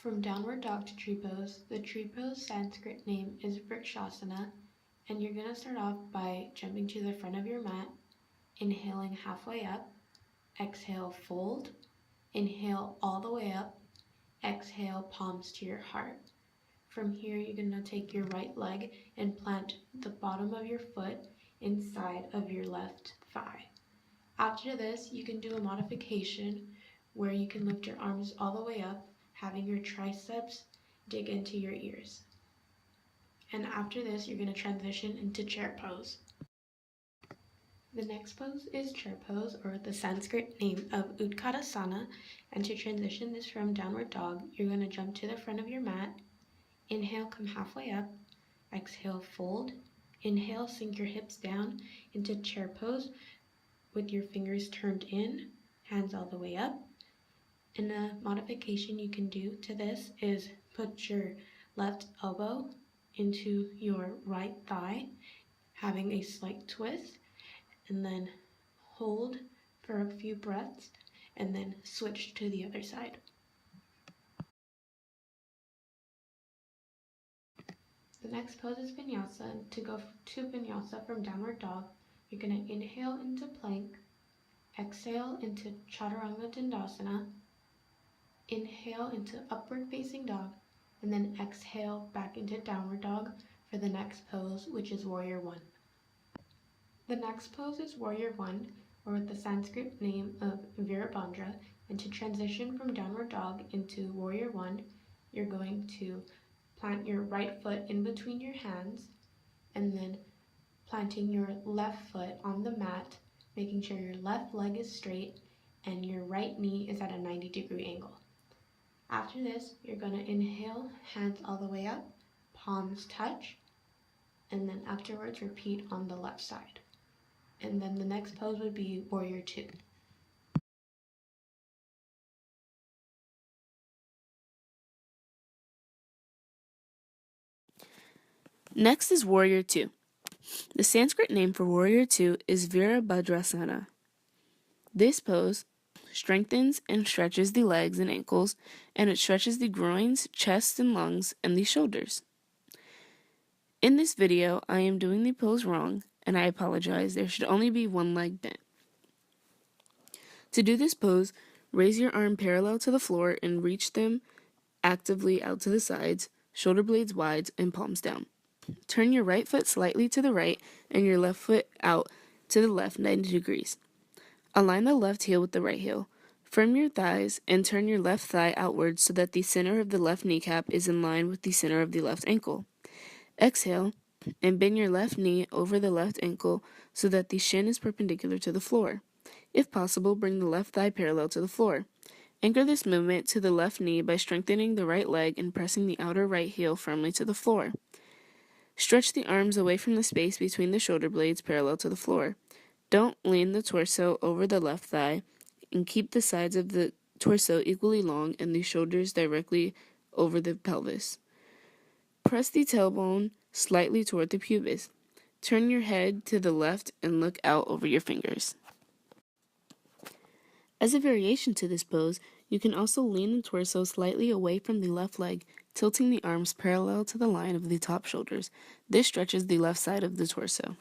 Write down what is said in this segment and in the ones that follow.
From downward dog to tree pose, the tree pose Sanskrit name is Vrikshasana, and you're going to start off by jumping to the front of your mat, inhaling halfway up, exhale fold, inhale all the way up, exhale palms to your heart. From here, you're going to take your right leg and plant the bottom of your foot inside of your left thigh. After this, you can do a modification where you can lift your arms all the way up, having your triceps dig into your ears. And after this, you're going to transition into chair pose. The next pose is chair pose, or the Sanskrit name of Utkatasana, and to transition this from downward dog, you're going to jump to the front of your mat, inhale, come halfway up, exhale, fold, inhale, sink your hips down into chair pose with your fingers turned in, hands all the way up. And a modification you can do to this is put your left elbow into your right thigh, having a slight twist, and then hold for a few breaths, and then switch to the other side. The next pose is Vinyasa. To go to Vinyasa from downward dog, you're going to inhale into plank, exhale into Chaturanga Dandasana, inhale into upward facing dog, and then exhale back into downward dog for the next pose, which is Warrior 1. The next pose is Warrior 1, or with the Sanskrit name of Virabhadra, and to transition from downward dog into Warrior 1, you're going to plant your right foot in between your hands, and then planting your left foot on the mat, making sure your left leg is straight and your right knee is at a 90-degree angle. After this, you're going to inhale, hands all the way up, palms touch, and then afterwards repeat on the left side. And then the next pose would be Warrior 2. Next is Warrior 2. The Sanskrit name for Warrior 2 is Virabhadrasana. This pose strengthens and stretches the legs and ankles, and it stretches the groins, chest and lungs, and the shoulders. In this video, I am doing the pose wrong, and I apologize. There should only be one leg bent. To do this pose, raise your arm parallel to the floor and reach them actively out to the sides, shoulder blades wide, and palms down. Turn your right foot slightly to the right and your left foot out to the left 90 degrees. Align the left heel with the right heel. Firm your thighs and turn your left thigh outwards so that the center of the left kneecap is in line with the center of the left ankle. Exhale and bend your left knee over the left ankle so that the shin is perpendicular to the floor. If possible, bring the left thigh parallel to the floor. Anchor this movement to the left knee by strengthening the right leg and pressing the outer right heel firmly to the floor. Stretch the arms away from the space between the shoulder blades parallel to the floor. Don't lean the torso over the left thigh, and keep the sides of the torso equally long and the shoulders directly over the pelvis. Press the tailbone slightly toward the pubis. Turn your head to the left and look out over your fingers. As a variation to this pose, you can also lean the torso slightly away from the left leg, tilting the arms parallel to the line of the top shoulders. This stretches the left side of the torso.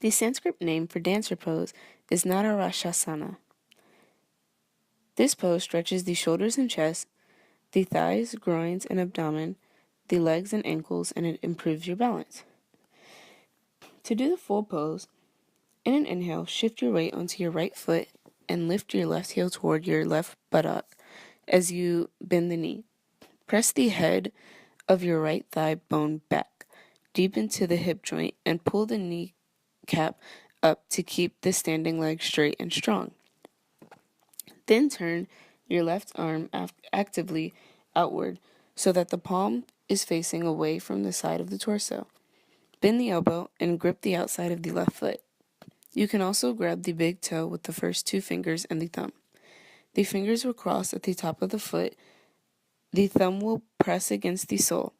The Sanskrit name for dancer pose is Natarashasana. This pose stretches the shoulders and chest, the thighs, groins, and abdomen, the legs and ankles, and it improves your balance. To do the full pose, in an inhale, shift your weight onto your right foot and lift your left heel toward your left buttock as you bend the knee. Press the head of your right thigh bone back, deep into the hip joint, and pull the kneecap up to keep the standing leg straight and strong. Then turn your left arm actively outward so that the palm is facing away from the side of the torso. Bend the elbow and grip the outside of the left foot. You can also grab the big toe with the first two fingers and the thumb. The fingers will cross at the top of the foot. The thumb will press against the sole.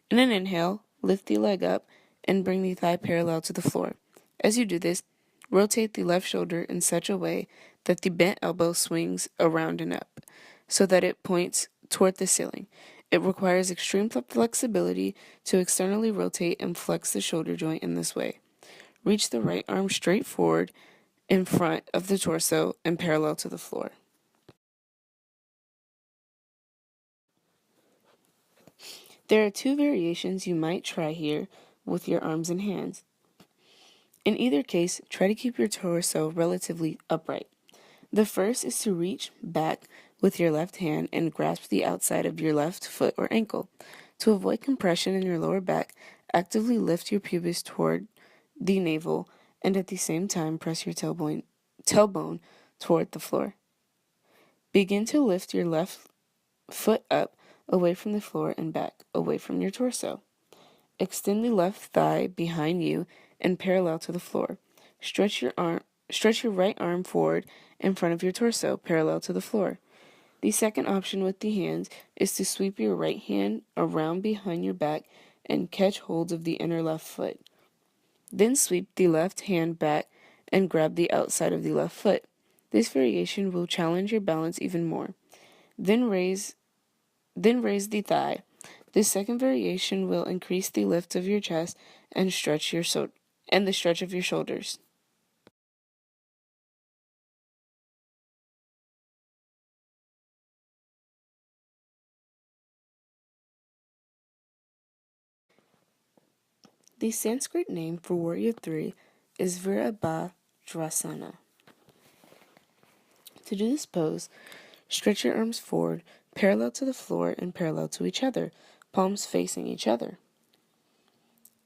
In an inhale, lift the leg up and bring the thigh parallel to the floor. As you do this, rotate the left shoulder in such a way that the bent elbow swings around and up, so that it points toward the ceiling. It requires extreme flexibility to externally rotate and flex the shoulder joint in this way. Reach the right arm straight forward in front of the torso and parallel to the floor. There are two variations you might try here with your arms and hands. In either case, try to keep your torso relatively upright. The first is to reach back with your left hand and grasp the outside of your left foot or ankle. To avoid compression in your lower back, actively lift your pubis toward the navel and at the same time press your tailbone toward the floor. Begin to lift your left foot up away from the floor and back, away from your torso. Extend the left thigh behind you and parallel to the floor. Stretch your right arm forward in front of your torso, parallel to the floor. The second option with the hands is to sweep your right hand around behind your back and catch hold of the inner left foot. Then sweep the left hand back and grab the outside of the left foot. This variation will challenge your balance even more. Then raise the thigh. This second variation will increase the lift of your chest and the stretch of your shoulders. The Sanskrit name for Warrior 3 is Virabhadrasana. To do this pose, stretch your arms forward, parallel to the floor and parallel to each other, palms facing each other.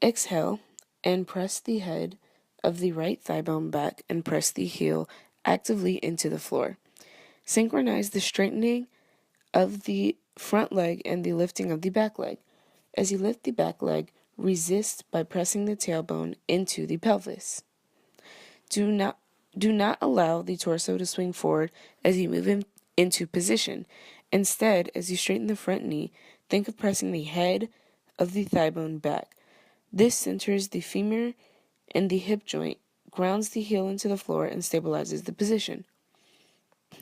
Exhale and press the head of the right thigh bone back and press the heel actively into the floor. Synchronize the straightening of the front leg and the lifting of the back leg. As you lift the back leg, resist by pressing the tailbone into the pelvis. Do not allow the torso to swing forward as you move into position. Instead, as you straighten the front knee, think of pressing the head of the thigh bone back. This centers the femur and the hip joint, grounds the heel into the floor, and stabilizes the position.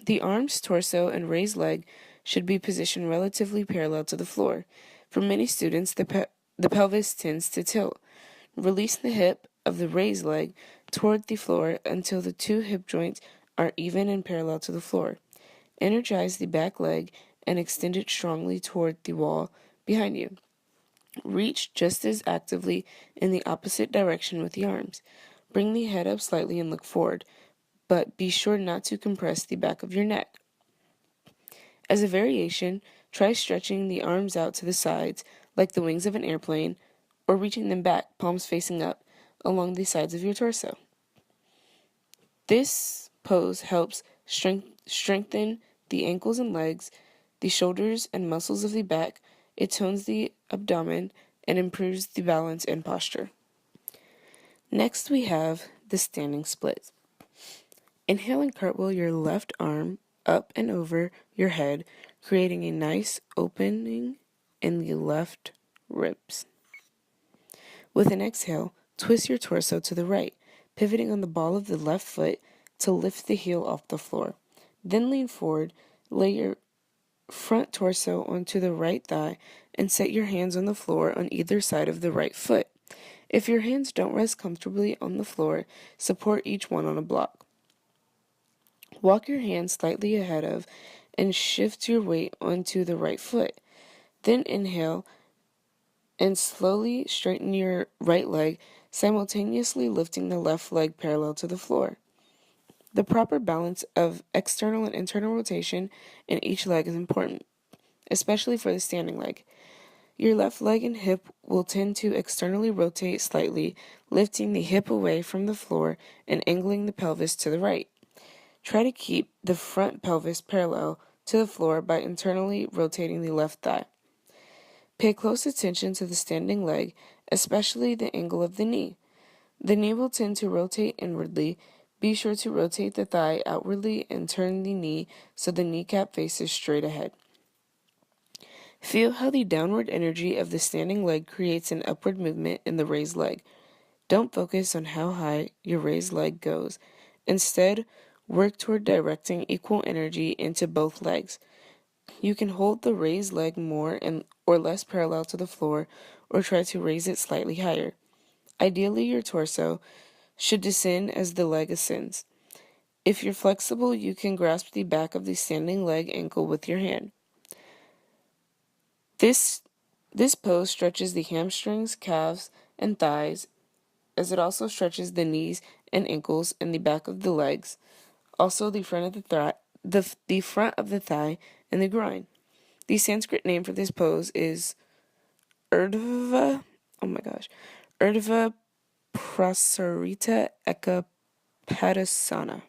The arms, torso, and raised leg should be positioned relatively parallel to the floor. For many students, the pelvis tends to tilt. Release the hip of the raised leg toward the floor until the two hip joints are even and parallel to the floor. Energize the back leg and extend it strongly toward the wall behind you. Reach just as actively in the opposite direction with the arms. Bring the head up slightly and look forward, but be sure not to compress the back of your neck. As a variation, try stretching the arms out to the sides like the wings of an airplane, or reaching them back, palms facing up, along the sides of your torso. This pose helps strengthen the ankles and legs, the shoulders and muscles of the back. It tones the abdomen and improves the balance and posture. Next, we have the standing split. Inhale and cartwheel your left arm up and over your head, creating a nice opening in the left ribs. With an exhale, twist your torso to the right, pivoting on the ball of the left foot to lift the heel off the floor. Then lean forward, lay your front torso onto the right thigh, and set your hands on the floor on either side of the right foot. If your hands don't rest comfortably on the floor, support each one on a block. Walk your hands slightly ahead of and shift your weight onto the right foot. Then inhale and slowly straighten your right leg, simultaneously lifting the left leg parallel to the floor. The proper balance of external and internal rotation in each leg is important, especially for the standing leg. Your left leg and hip will tend to externally rotate slightly, lifting the hip away from the floor and angling the pelvis to the right. Try to keep the front pelvis parallel to the floor by internally rotating the left thigh. Pay close attention to the standing leg, especially the angle of the knee. The knee will tend to rotate inwardly. Be sure to rotate the thigh outwardly and turn the knee so the kneecap faces straight ahead. Feel how the downward energy of the standing leg creates an upward movement in the raised leg. Don't focus on how high your raised leg goes. Instead, work toward directing equal energy into both legs. You can hold the raised leg more or less parallel to the floor, or try to raise it slightly higher. Ideally, your torso should descend as the leg ascends. If you're flexible, you can grasp the back of the standing leg ankle with your hand. This pose stretches the hamstrings, calves, and thighs, as it also stretches the knees and ankles and the back of the legs, also the front of the front of the thigh and the groin. The Sanskrit name for this pose is Urdhva. Oh my gosh, Urdhva Prasarita Ekapadasana.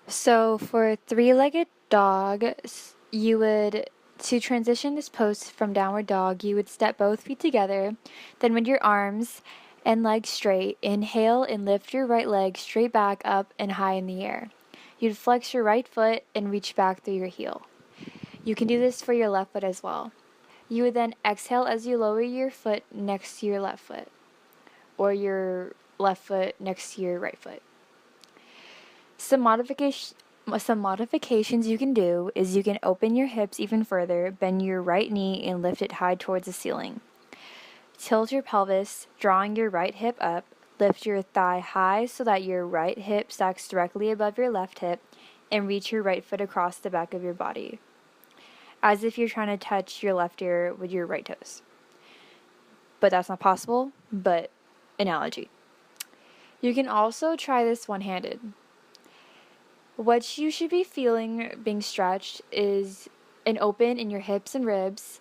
So for three-legged dog, to transition this pose from downward dog, you would step both feet together. Then with your arms and legs straight, inhale and lift your right leg straight back up and high in the air. You'd flex your right foot and reach back through your heel. You can do this for your left foot as well. You would then exhale as you lower your foot next to your left foot, or your left foot next to your right foot. Some modifications you can do is you can open your hips even further, bend your right knee and lift it high towards the ceiling. Tilt your pelvis, drawing your right hip up. Lift your thigh high so that your right hip stacks directly above your left hip, and reach your right foot across the back of your body, as if you're trying to touch your left ear with your right toes. But that's not possible, but analogy. You can also try this one-handed. What you should be feeling being stretched is an open in your hips and ribs,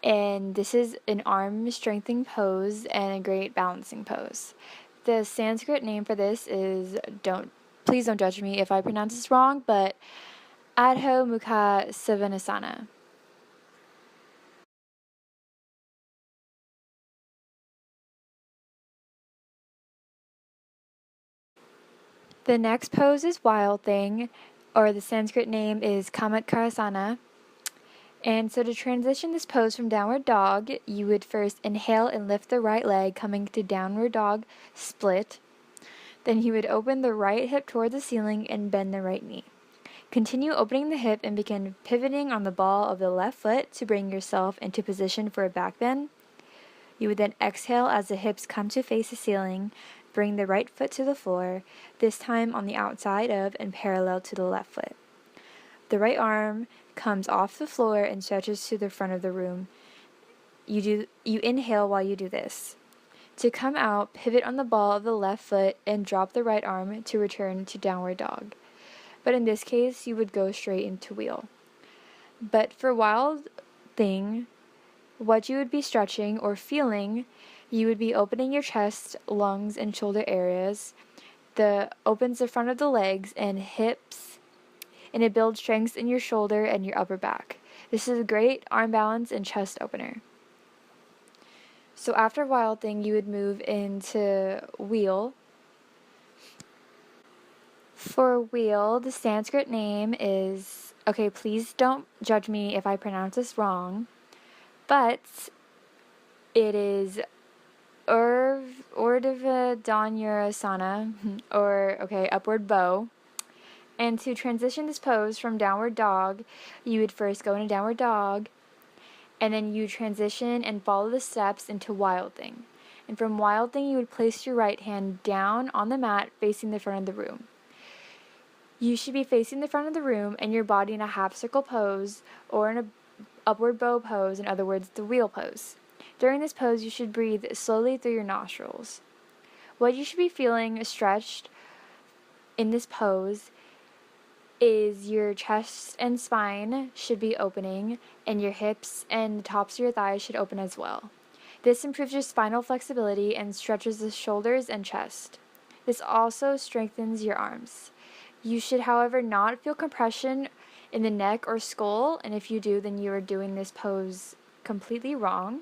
and this is an arm strengthening pose and a great balancing pose. The Sanskrit name for this is, please don't judge me if I pronounce this wrong, but Adho Mukha Savasana. The next pose is Wild Thing, or the Sanskrit name is Kamatkarasana. And so to transition this pose from downward dog, you would first inhale and lift the right leg, coming to downward dog split. Then you would open the right hip toward the ceiling and bend the right knee. Continue opening the hip and begin pivoting on the ball of the left foot to bring yourself into position for a back bend. You would then exhale as the hips come to face the ceiling. Bring the right foot to the floor, this time on the outside of and parallel to the left foot. The right arm comes off the floor and stretches to the front of the room. You inhale while you do this. To come out, pivot on the ball of the left foot and drop the right arm to return to downward dog. But in this case, you would go straight into wheel. But for Wild Thing, what you would be stretching or feeling, you would be opening your chest, lungs, and shoulder areas. Opens the front of the legs and hips, and it builds strength in your shoulder and your upper back. This is a great arm balance and chest opener. So after Wild Thing, you would move into Wheel. For Wheel, the Sanskrit name is, okay, please don't judge me if I pronounce this wrong, but it is Urdhva Dhanurasana, or, upward bow. And to transition this pose from downward dog, you would first go into downward dog, and then you transition and follow the steps into Wild Thing. And from Wild Thing, you would place your right hand down on the mat facing the front of the room. You should be facing the front of the room and your body in a half circle pose, or in an upward bow pose, in other words, the wheel pose. During this pose, you should breathe slowly through your nostrils. What you should be feeling stretched in this pose is your chest and spine should be opening, and your hips and the tops of your thighs should open as well. This improves your spinal flexibility and stretches the shoulders and chest. This also strengthens your arms. You should, however, not feel compression in the neck or skull, and if you do, then you are doing this pose completely wrong.